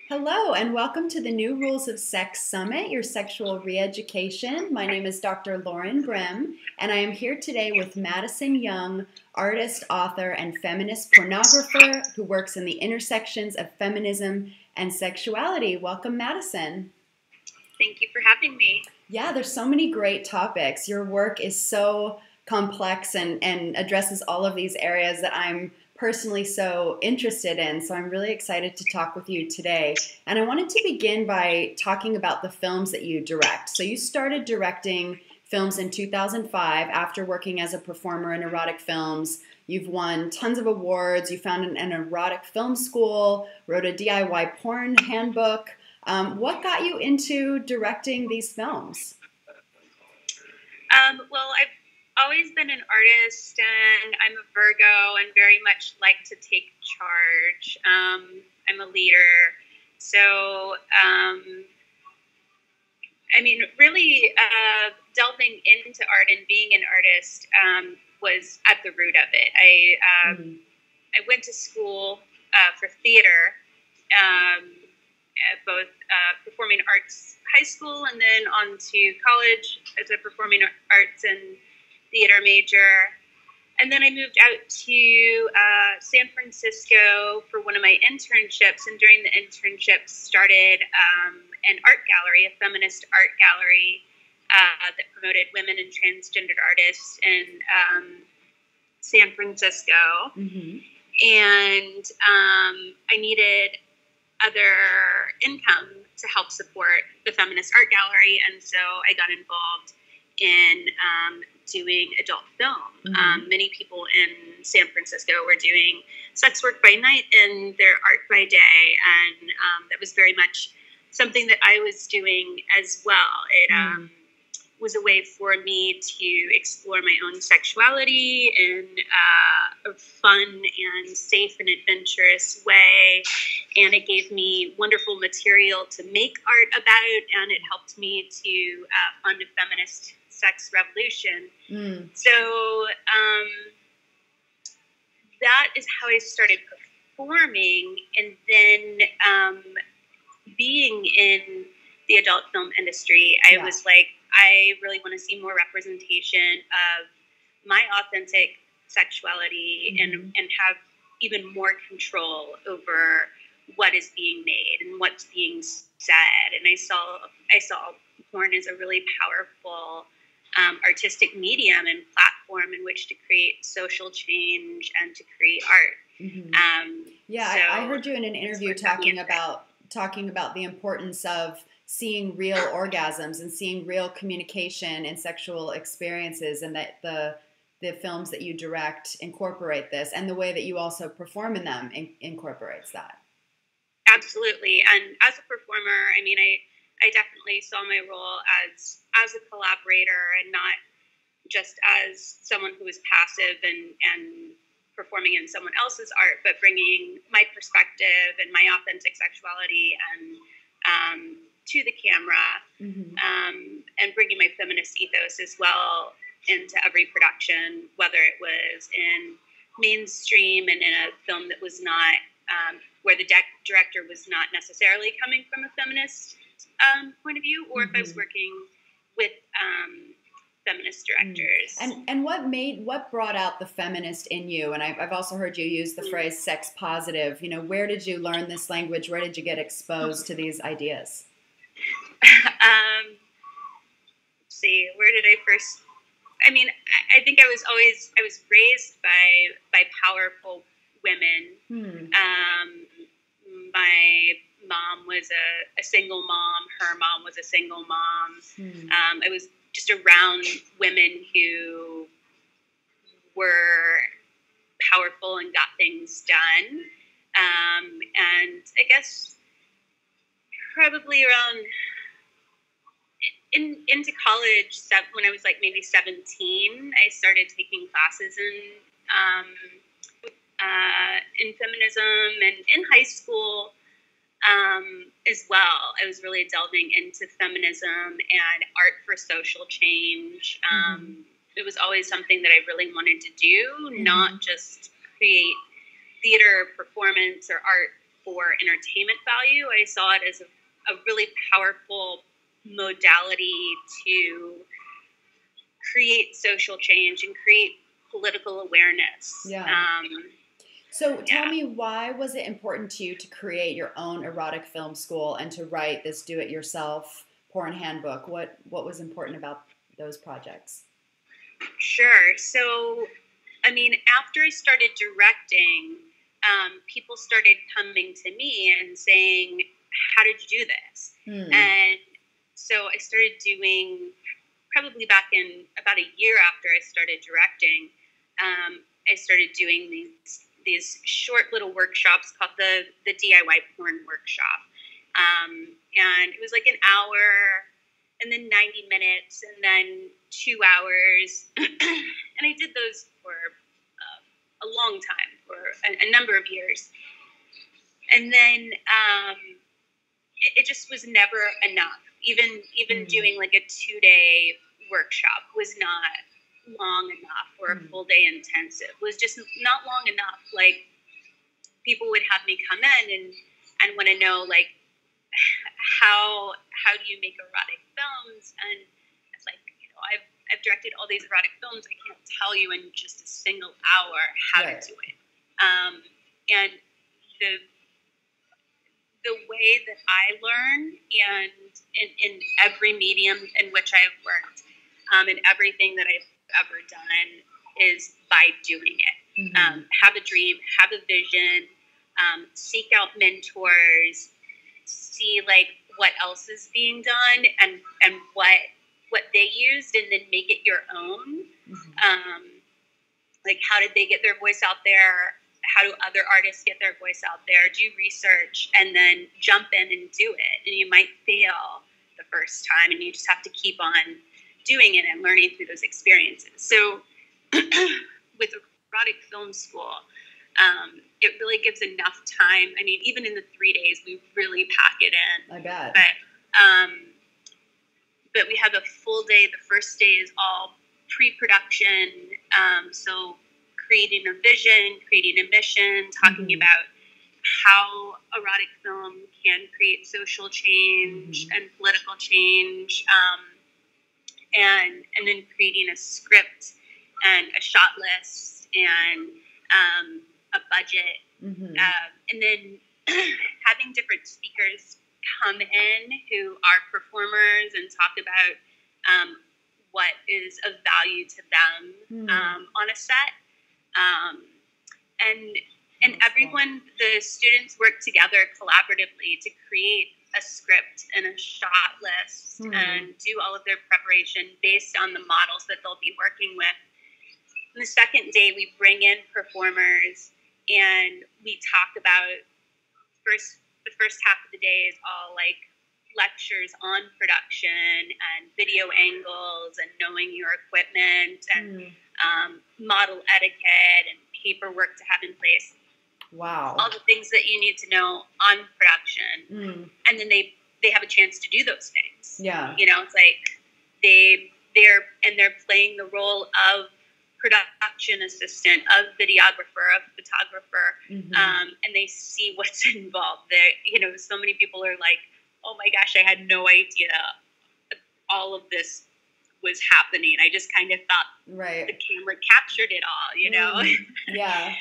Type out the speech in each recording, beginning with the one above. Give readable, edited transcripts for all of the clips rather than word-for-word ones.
Hello, and welcome to the New Rules of Sex Summit, your sexual re-education. My name is Dr. Lauren Grimm, and I am here today with Madison Young, artist, author, and feminist pornographer who works in the intersections of feminism and sexuality. Welcome, Madison. Thank you for having me. Yeah, there's so many great topics. Your work is so complex and addresses all of these areas that I'm personally so interested in. So I'm really excited to talk with you today. And I wanted to begin by talking about the films that you direct. So you started directing films in 2005 after working as a performer in erotic films. You've won tons of awards. You founded an erotic film school, wrote a DIY porn handbook. What got you into directing these films? Well, I've always been an artist, and I'm a Virgo and very much like to take charge. I'm a leader. So, really delving into art and being an artist was at the root of it. I went to school for theater, both performing arts high school and then on to college as a performing arts and theater major. And then I moved out to San Francisco for one of my internships, and during the internship started an art gallery, a feminist art gallery that promoted women and transgendered artists in San Francisco. Mm-hmm. And I needed other income to help support the feminist art gallery, and so I got involved in doing adult film. Mm-hmm. Many people in San Francisco were doing sex work by night and their art by day, and that was very much something that I was doing as well. It was a way for me to explore my own sexuality in a fun and safe and adventurous way, and it gave me wonderful material to make art about, and it helped me to fund a feminist sex revolution. So that is how I started performing, and then being in the adult film industry, I was like, I really want to see more representation of my authentic sexuality, mm-hmm. and have even more control over what is being made and what's being said. And I saw porn as a really powerful artistic medium and platform in which to create social change and to create art. Mm-hmm. I heard you in an interview talking about the importance of seeing real orgasms and seeing real communication and sexual experiences, and that the films that you direct incorporate this, and the way that you also perform in them incorporates that. Absolutely. And as a performer, I definitely saw my role as a collaborator, and not just as someone who was passive and performing in someone else's art, but bringing my perspective and my authentic sexuality and to the camera, mm-hmm. And bringing my feminist ethos as well into every production, whether it was in mainstream and in a film that was not, where the director was not necessarily coming from a feminist point of view, or mm-hmm. if I was working with feminist directors. And what brought out the feminist in you? And I've also heard you use the phrase sex positive. Where did you learn this language? Where did you get exposed to these ideas? Let's see, where did I first? I think I was raised by powerful women. My mom was a single mom. Her mom was a single mom. I was just around women who were powerful and got things done. And I guess probably around into college, when I was like maybe 17, I started taking classes in feminism, and in high school as well. I was really delving into feminism and art for social change. It was always something that I really wanted to do, not just create theater performance or art for entertainment value. I saw it as a really powerful modality to create social change and create political awareness. Yeah. So tell me, why was it important to you to create your own erotic film school and to write this do-it-yourself porn handbook? What was important about those projects? Sure. So, I mean, after I started directing, people started coming to me and saying, how did you do this? And so I started doing, probably back in about a year after I started directing, I started doing these short little workshops called the DIY porn workshop. And it was like an hour and then 90 minutes and then 2 hours. And I did those for a long time, for a number of years. And then it just was never enough. Even doing like a 2-day workshop was not long enough, or a full day intensive was just not long enough. Like, people would have me come in and want to know, like, how do you make erotic films? And it's like, I've directed all these erotic films. I can't tell you in just a single hour how to do it. And the way that I learn, and in every medium in which I've worked, and everything that I've ever done, is by doing it. Have a dream, have a vision, seek out mentors, see like what else is being done and what they used, and then make it your own. Like, how did they get their voice out there? How do other artists get their voice out there? Do research and then jump in and do it. And you might fail the first time, and you just have to keep on doing it and learning through those experiences. So with erotic film school, it really gives enough time. I mean, even in the 3 days, we really pack it in. I bet. But we have a full day. The first day is all pre-production. So creating a vision, creating a mission, talking about how erotic film can create social change and political change, and then creating a script and a shot list and a budget, and then having different speakers come in who are performers and talk about what is of value to them on a set. And everyone, the students work together collaboratively to create a script and a shot list and do all of their preparation based on the models that they'll be working with. On the second day, we bring in performers and we talk about the first half of the day is all like lectures on production and video angles and knowing your equipment and model etiquette and paperwork to have in place. Wow. All the things that you need to know on production. And then they have a chance to do those things. Yeah. It's like they're playing the role of production assistant, of videographer, of photographer, and they see what's involved. There, so many people are like, oh my gosh, I had no idea all of this was happening. I just kind of thought the camera captured it all, Yeah.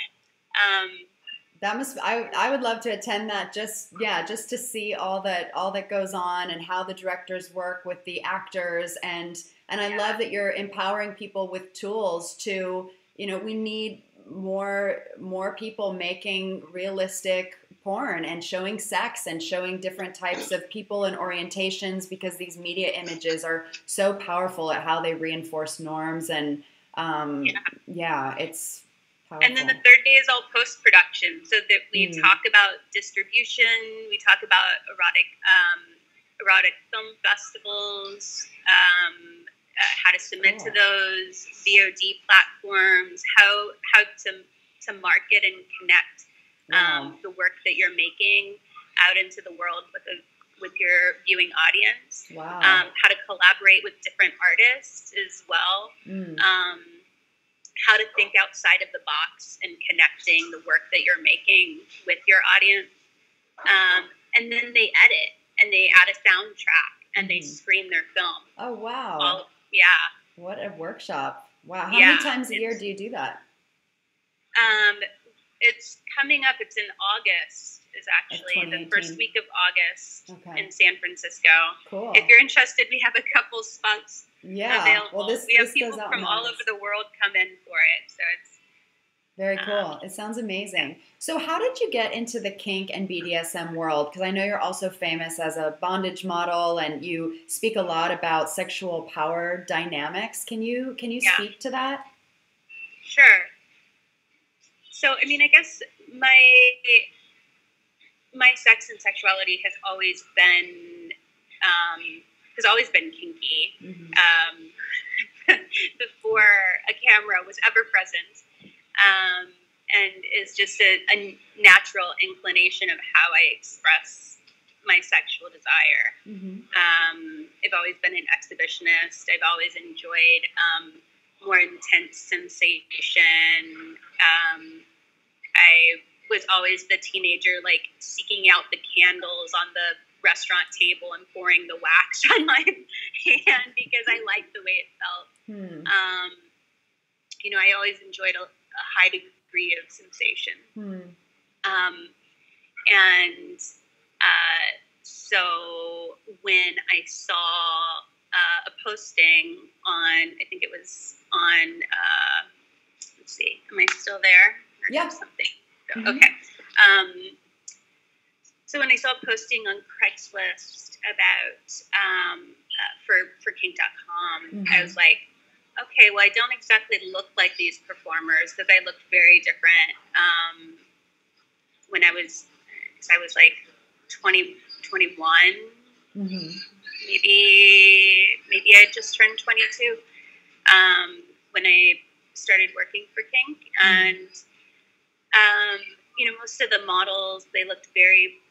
That must. I would love to attend that. Just to see all that goes on and how the directors work with the actors, and I love that you're empowering people with tools to. We need more people making realistic porn and showing sex and showing different types of people and orientations, because these media images are so powerful at how they reinforce norms and it's powerful. And then the third day is all post-production, so that we talk about distribution, we talk about erotic film festivals, how to submit to those, VOD platforms, how to market and connect the work that you're making out into the world with your viewing audience. Wow. How to collaborate with different artists as well. How to think outside of the box and connecting the work that you're making with your audience. And then they edit and they add a soundtrack and they screen their film. Oh, wow. Yeah. What a workshop. Wow. How Yeah, many times a year do you do that? It's coming up. It's in August. Is actually the first week of August in San Francisco. Cool. If you're interested, we have a couple spots available. Well, we have people from all over the world come in for it, so it's very cool. It sounds amazing. So how did you get into the kink and BDSM world? Because I know you're also famous as a bondage model and you speak a lot about sexual power dynamics. Can you speak to that? Sure. So, I mean, I guess my sex and sexuality has always been kinky. Before a camera was ever present. And is just a natural inclination of how I express my sexual desire. I've always been an exhibitionist. I've always enjoyed more intense sensation. I was always the teenager, like, seeking out the candles on the restaurant table and pouring the wax on my hand because I liked the way it felt. I always enjoyed a high degree of sensation. So when I saw a posting on, I think it was on, let's see, am I still there? Or yeah. Something. Okay. So when I saw a posting on Craigslist about, for kink.com, I was like, okay, well, I don't exactly look like these performers because I looked very different when I was like 20, 21. Maybe I just turned 22 when I started working for kink. And, most of the models, they looked very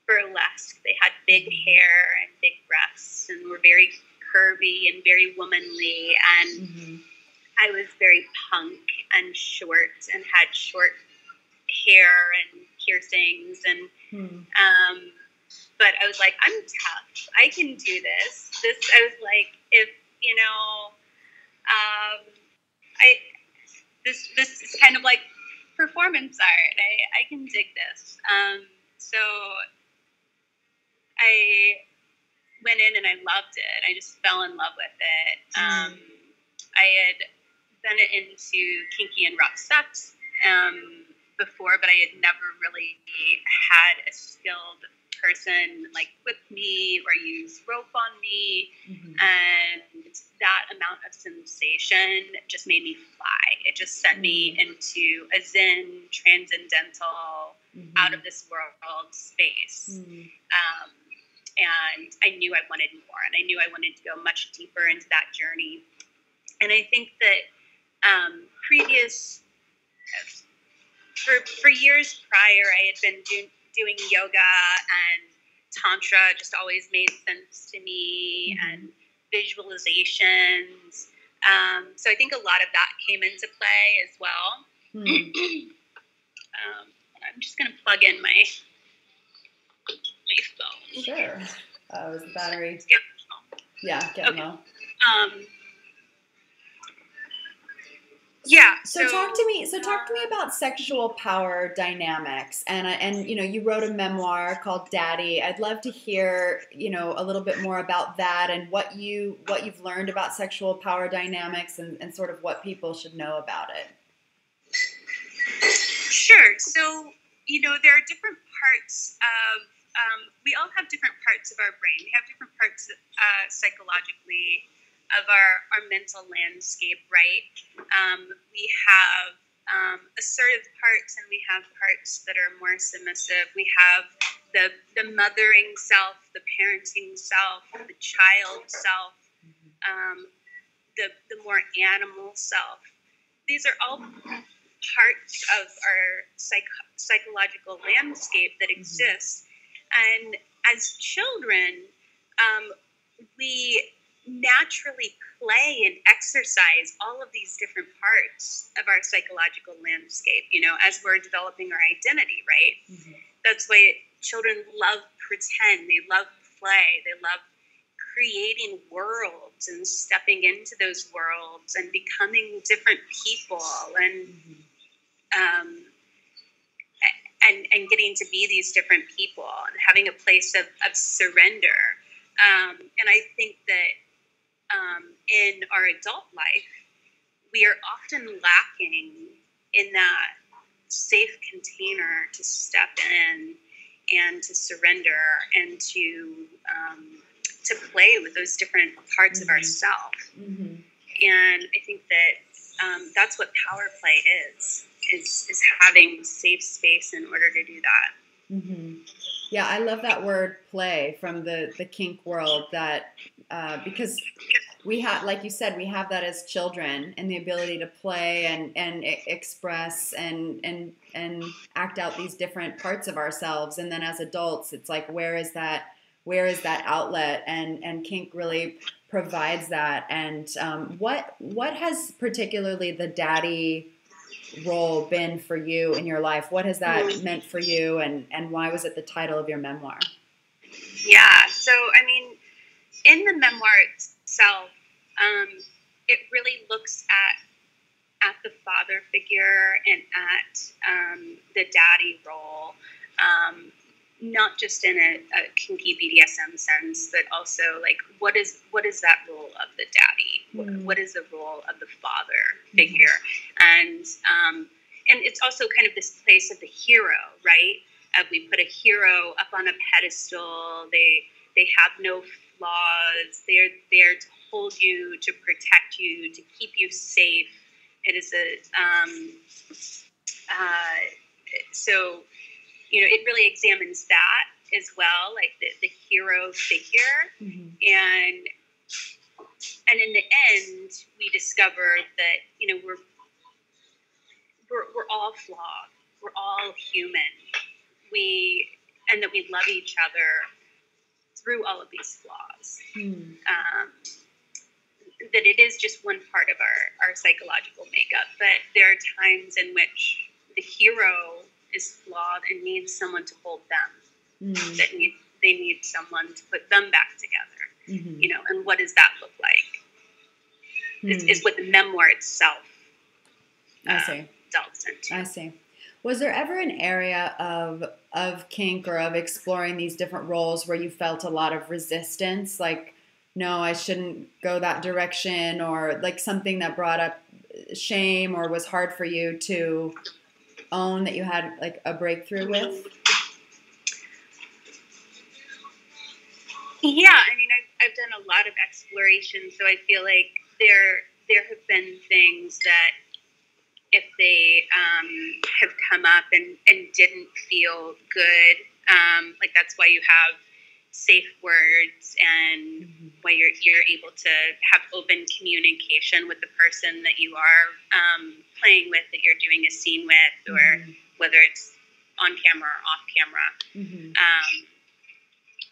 burlesque. They had big hair and big breasts and were very curvy and very womanly, and I was very punk and short and had short hair and piercings and but I was like, I'm tough. I can do this. I was like, if this is kind of like performance art. I can dig this. So I went in and I loved it. I just fell in love with it. I had been into kinky and rough sex before, but I had never really had a skilled person like whip me or use rope on me. And that amount of sensation just made me fly. It just sent me into a zen, transcendental, out of this world space. And I knew I wanted more, and I knew I wanted to go much deeper into that journey. And I think that for years prior, I had been doing yoga, and tantra just always made sense to me, and visualizations. So I think a lot of that came into play as well. I'm just going to plug in my phone. Sure. Is the battery? Yeah, get low. Yeah. So talk to me about sexual power dynamics, and you wrote a memoir called Daddy. I'd love to hear a little bit more about that and what you've learned about sexual power dynamics and sort of what people should know about it. Sure. So there are different parts of we all have different parts of our brain. We have different parts psychologically of our mental landscape, right? We have assertive parts, and we have parts that are more submissive. We have the mothering self, the parenting self, the child self, the more animal self. These are all parts of our psychological landscape that exist. And as children, we naturally play and exercise all of these different parts of our psychological landscape, as we're developing our identity, right? That's why children love pretend, they love play, they love creating worlds and stepping into those worlds and becoming different people and and getting to be these different people and having a place of surrender. And I think that in our adult life, we are often lacking in that safe container to step in and to surrender and to play with those different parts of ourselves. And I think that that's what power play is having safe space in order to do that. Yeah, I love that word play from the kink world, that because we have, like you said, we have that as children, and the ability to play and express and act out these different parts of ourselves. And then as adults, it's like, where is that outlet? And kink really provides that. And what has particularly the daddy role been for you in your life? What has that meant for you, and why was it the title of your memoir? Yeah, so I mean, in the memoir itself, it really looks at the father figure and at the daddy role, not just in a kinky BDSM sense, but also like what is that role of the daddy? What is the role of the father figure? And it's also kind of this place of the hero, right? We put a hero up on a pedestal. They have no flaws. They're there to hold you, to protect you, to keep you safe. It is so, you know, it really examines that as well, like the hero figure. And in the end, we discover that, you know, we're all flawed. We're all human. And that we love each other through all of these flaws. That it is just one part of our psychological makeup, but there are times in which the hero is flawed and needs someone to hold them. They need someone to put them back together. You know, and what does that look like? Is what the memoir itself delves into. I see. Was there ever an area of kink or of exploring these different roles where you felt a lot of resistance, like, no, I shouldn't go that direction, or like something that brought up shame or was hard for you to own that you had like a breakthrough with? Yeah, I mean, I've done a lot of exploration, so I feel like there have been things that if they have come up and didn't feel good, like that's why you have safe words and why you're able to have open communication with the person that you are playing with, that you're doing a scene with, or whether it's on camera or off camera.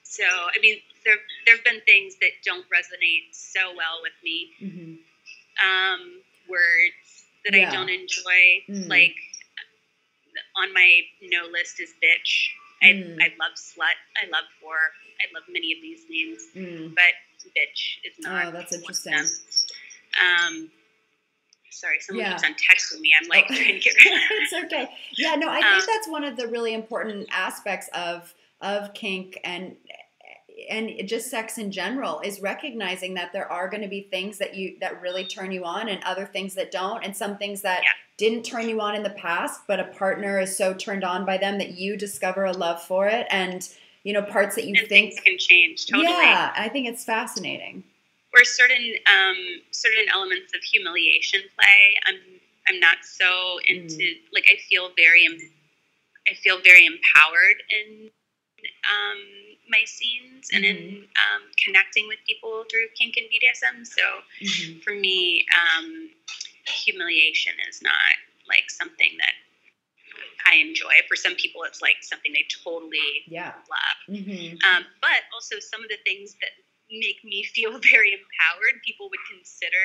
So, I mean, there have been things that don't resonate so well with me. Words that I don't enjoy, like on my no list is bitch. I love slut. I love whore. I love many of these names, but bitch is not. Oh, that's interesting. Sorry, someone keeps on texting me. I'm like trying to get rid of it. It's okay. Yeah, no, I think that's one of the really important aspects of kink and just sex in general, is recognizing that there are going to be things that really turn you on and other things that don't, and some things that didn't turn you on in the past, but a partner is so turned on by them that you discover a love for it, and you know, parts that you think things can change. Totally. Yeah, I think it's fascinating. Or certain elements of humiliation play. I'm not so into, like, I feel very empowered in my scenes and in connecting with people through kink and BDSM. So for me, humiliation is not like something that I enjoy. For some people, it's like something they totally love. But also some of the things that make me feel very empowered, people would consider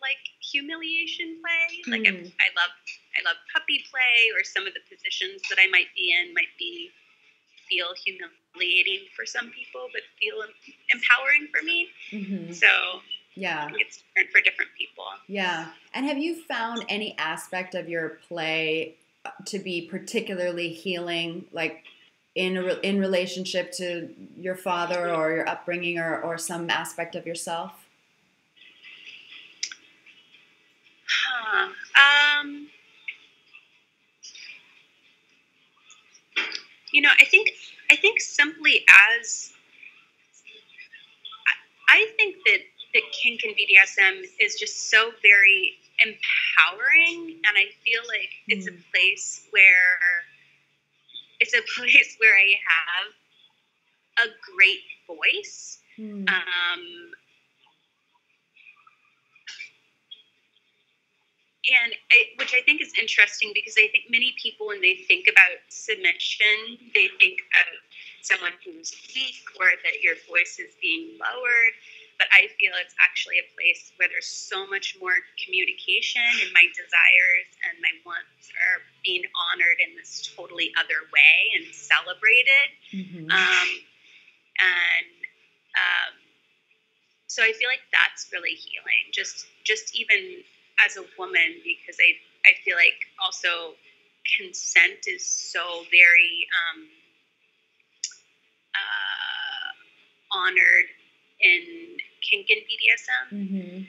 like humiliation play. Like I love puppy play, or some of the positions that I might be in might be feel humiliating for some people, but feel empowering for me. Mm-hmm. So yeah, I think it's different for different people. Yeah. And have you found any aspect of your play to be particularly healing, like in relationship to your father or your upbringing or some aspect of yourself? Huh. I think simply as I think that kink and BDSM is just so very empowering, and I feel like it's a place where I have a great voice. Which I think is interesting, because I think many people, when they think about submission, they think of someone who's weak or that your voice is being lowered. But I feel it's actually a place where there's so much more communication, and my desires and my wants are being honored in this totally other way and celebrated. Mm-hmm. So I feel like that's really healing, just even as a woman, because I feel like also consent is so very honored in kink and BDSM. Mm-hmm.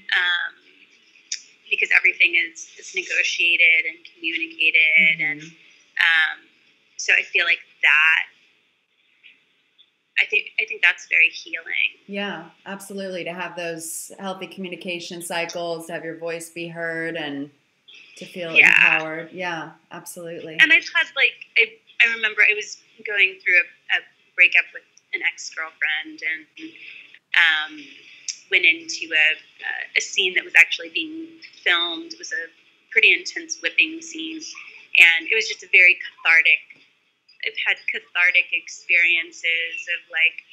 Because everything is negotiated and communicated. Mm-hmm. And so I feel like that, I think that's very healing. Yeah, absolutely. To have those healthy communication cycles, to have your voice be heard, and to feel empowered. Yeah, absolutely. And I've had, like, I remember I was going through a breakup with an ex-girlfriend, and went into a scene that was actually being filmed. It was a pretty intense whipping scene, and it was just a very cathartic. I've had cathartic experiences of, like,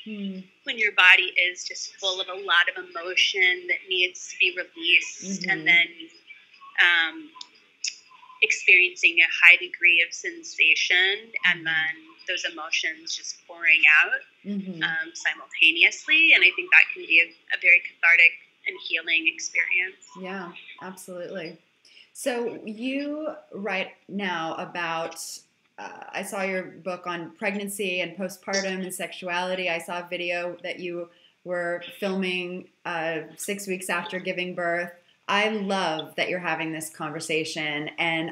when your body is just full of a lot of emotion that needs to be released, and then experiencing a high degree of sensation, and then those emotions just pouring out simultaneously. And I think that can be a very cathartic and healing experience. Yeah, absolutely. So you write now about, I saw your book on pregnancy and postpartum and sexuality. I saw a video that you were filming 6 weeks after giving birth. I love that you're having this conversation. And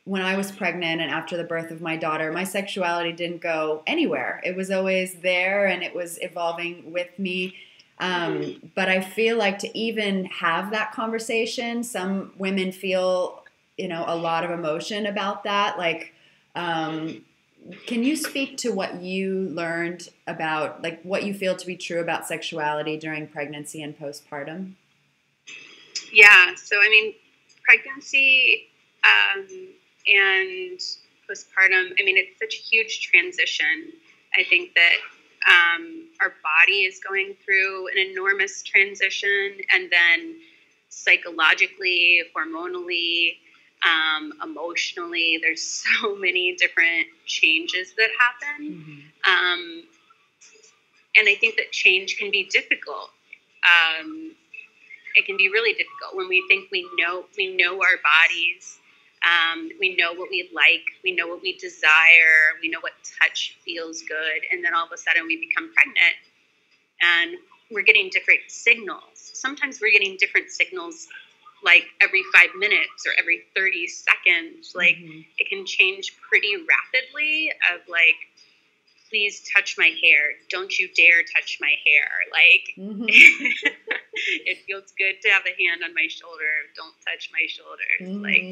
when I was pregnant and after the birth of my daughter, my sexuality didn't go anywhere. It was always there, and it was evolving with me. But I feel like to even have that conversation, some women feel, a lot of emotion about that. Like, can you speak to what you learned about, like, what you feel to be true about sexuality during pregnancy and postpartum? Yeah. So, I mean, pregnancy and postpartum, I mean, it's such a huge transition. I think that our body is going through an enormous transition, and then psychologically, hormonally, emotionally, there's so many different changes that happen. And I think that change can be difficult. It can be really difficult when we think we know our bodies. We know what we like. We know what we desire. We know what touch feels good. And then all of a sudden we become pregnant, and we're getting different signals. Sometimes we're getting different signals like every 5 minutes or every 30 seconds. Like, it can change pretty rapidly of, like, please touch my hair. Don't you dare touch my hair. Like, it feels good to have a hand on my shoulder. Don't touch my shoulders. Like,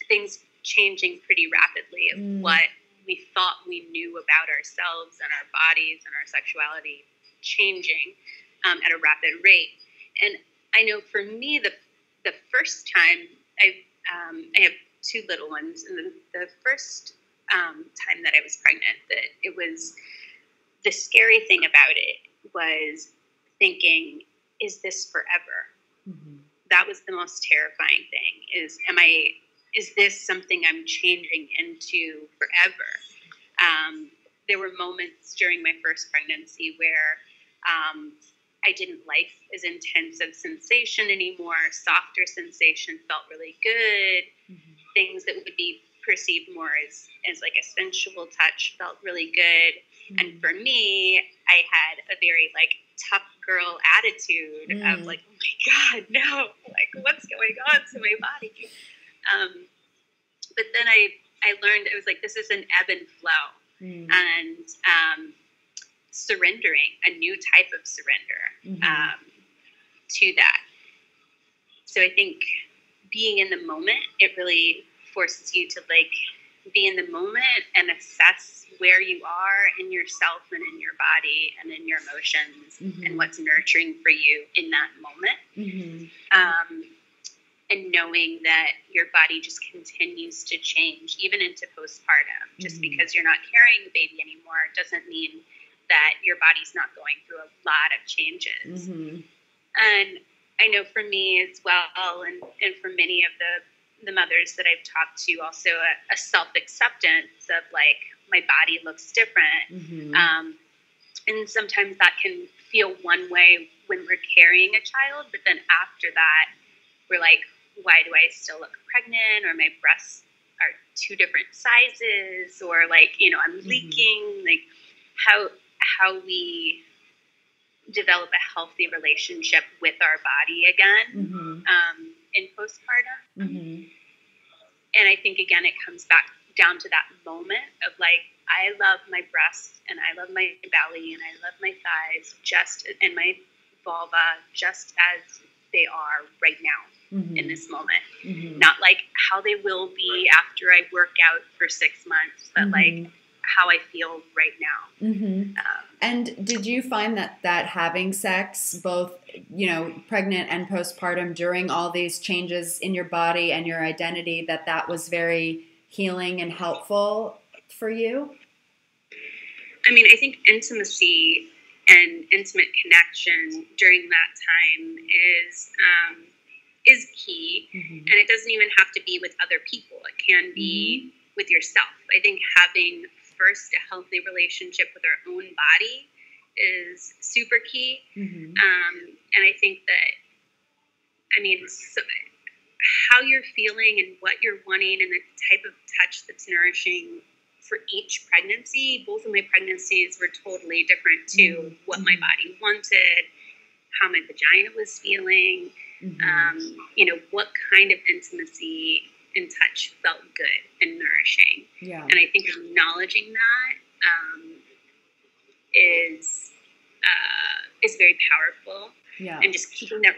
things changing pretty rapidly of what we thought we knew about ourselves and our bodies and our sexuality changing at a rapid rate. And I know for me, the first time I have two little ones, and the first time that I was pregnant, that it was, the scary thing about it was thinking, is this forever? That was the most terrifying thing, is this something I'm changing into forever? There were moments during my first pregnancy where I didn't like as intense of sensation anymore. Softer sensation felt really good. Mm-hmm. Things that would be perceived more as like a sensual touch felt really good. Mm-hmm. And for me, I had a very like tough girl attitude of like, oh my God, no, like what's going on to my body? But then I learned, it was like, this is an ebb and flow. And surrendering, a new type of surrender to that. So I think being in the moment, it really forces you to like be in the moment and assess where you are in yourself and in your body and in your emotions and what's nurturing for you in that moment. And knowing that your body just continues to change, even into postpartum. Just because you're not carrying the baby anymore doesn't mean that your body's not going through a lot of changes. And I know for me as well, and for many of the mothers that I've talked to, also a self-acceptance of like, my body looks different. And sometimes that can feel one way when we're carrying a child, but then after that, we're like, why do I still look pregnant? Or my breasts are two different sizes, or like, you know, I'm leaking. Like how we develop a healthy relationship with our body again in postpartum. And I think, again, it comes back down to that moment of like, I love my breasts and I love my belly and I love my thighs and my vulva just as they are right now in this moment. Not like how they will be after I work out for 6 months, but like how I feel right now. And did you find that having sex, both, you know, pregnant and postpartum, during all these changes in your body and your identity, that was very healing and helpful for you? I mean, I think intimacy and intimate connection during that time is key. And it doesn't even have to be with other people. It can be with yourself. I think having first a healthy relationship with our own body is super key. And I think that, I mean, so how you're feeling and what you're wanting and the type of touch that's nourishing for each pregnancy. Both of my pregnancies were totally different to what my body wanted, how my vagina was feeling, you know, what kind of intimacy and touch felt good and nourishing. And I think acknowledging that is very powerful. And just keeping that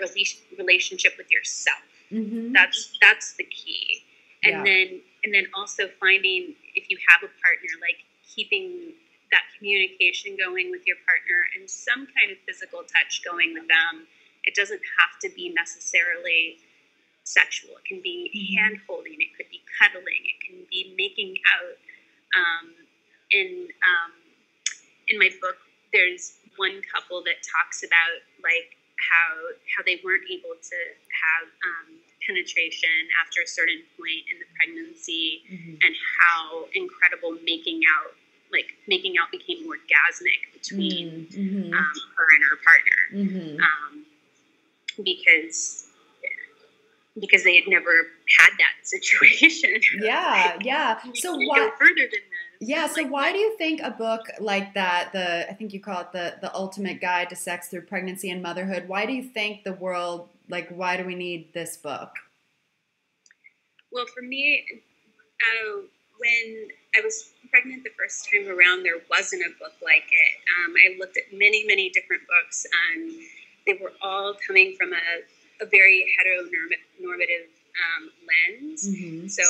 relationship with yourself. That's the key. And then also finding, if you have a partner, like keeping that communication going with your partner and some kind of physical touch going with them. It doesn't have to be necessarily sexual. It can be hand holding. It could be cuddling. It can be making out. In my book, there's one couple that talks about like how they weren't able to have penetration after a certain point in the pregnancy, and how incredible making out became orgasmic between her and her partner, because they had never had that situation. So why go further than this? So like, why do you think a book like that, I think you call it the Ultimate Guide to Sex Through Pregnancy and Motherhood, why do you think the world, like, why do we need this book? Well, for me, when I was pregnant the first time around, there wasn't a book like it. I looked at many, many different books, and they were all coming from a very heteronormative lens. So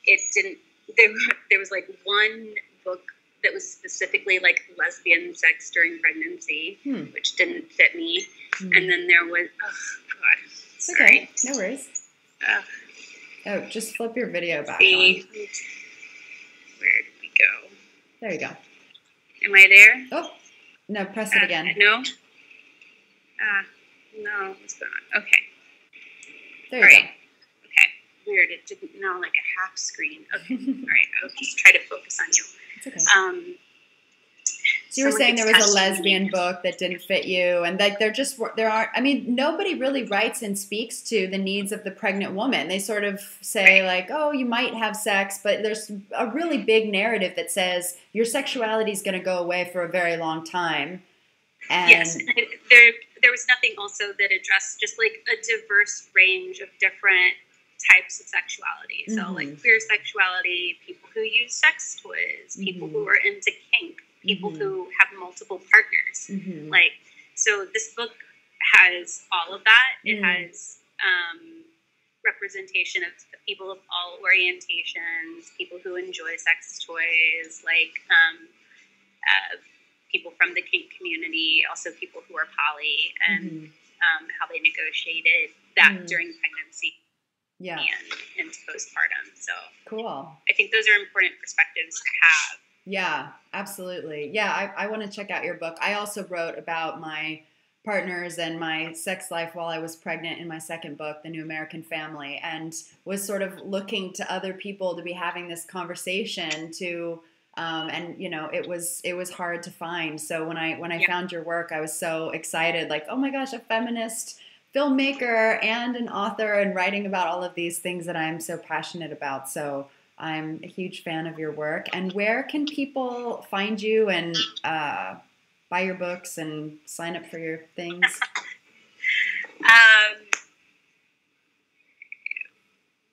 it didn't. There was like one book that was specifically like lesbian sex during pregnancy, which didn't fit me. And then there was, sorry. Okay, no worries. Just flip your video back on. Where did we go? There you go. Am I there? Oh, no, press it again. No? No, it's not. Okay. There you go. Okay. Weird. It didn't know, like a half screen. Okay. All right. I'll just try to focus on you. It's okay. So you were Someone saying there keeps was a testing lesbian me. book that didn't fit you, and like there aren't. I mean, nobody really writes and speaks to the needs of the pregnant woman. They sort of say like, "Oh, you might have sex," but there's a really big narrative that says your sexuality is going to go away for a very long time. And Yes, and there was nothing also that addressed just like a diverse range of different types of sexuality. So like queer sexuality, people who use sex toys, people who are into kink, people who have multiple partners. Like, so this book has all of that. It has representation of people of all orientations, people who enjoy sex toys, like people from the kink community, also people who are poly, and how they negotiated that during pregnancy and into postpartum. So cool. I think those are important perspectives to have. Yeah, absolutely. Yeah, I want to check out your book. I also wrote about my partners and my sex life while I was pregnant in my second book, The New American Family, and was sort of looking to other people to be having this conversation to and you know, it was hard to find. So when I found your work, I was so excited, like, oh my gosh, a feminist filmmaker and an author and writing about all of these things that I'm so passionate about. So I'm a huge fan of your work. And where can people find you and buy your books and sign up for your things?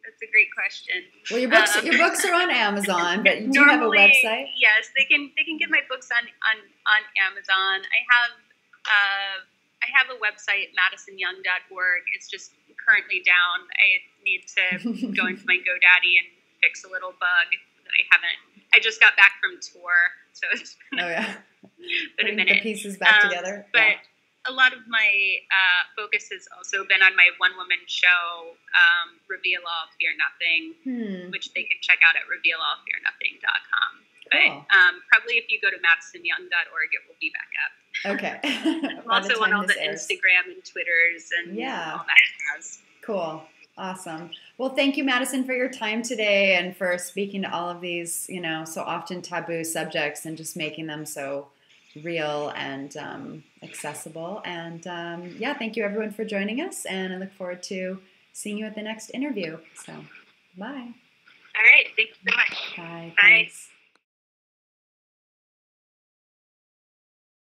That's a great question. Well, your books are on Amazon, but do you have a website? Yes, they can get my books on Amazon. I have a website, madisonyoung.org. It's just currently down. I need to go into my GoDaddy and fix a little bug that I haven't. I just got back from tour, so it's been, been a minute. The pieces back together. But a lot of my focus has also been on my one-woman show, Reveal All, Fear Nothing, which they can check out at revealallfearnothing.com. Cool. But probably if you go to madisonyoung.org, it will be back up. Okay. I'm also on all the Instagram and Twitters and all that jazz. Cool. Awesome. Well, thank you, Madison, for your time today and for speaking to all of these, you know, so often taboo subjects and just making them so real and accessible. And yeah, thank you everyone for joining us, and I look forward to seeing you at the next interview. So, bye. All right. Thank you so much. Bye. Bye. Thanks.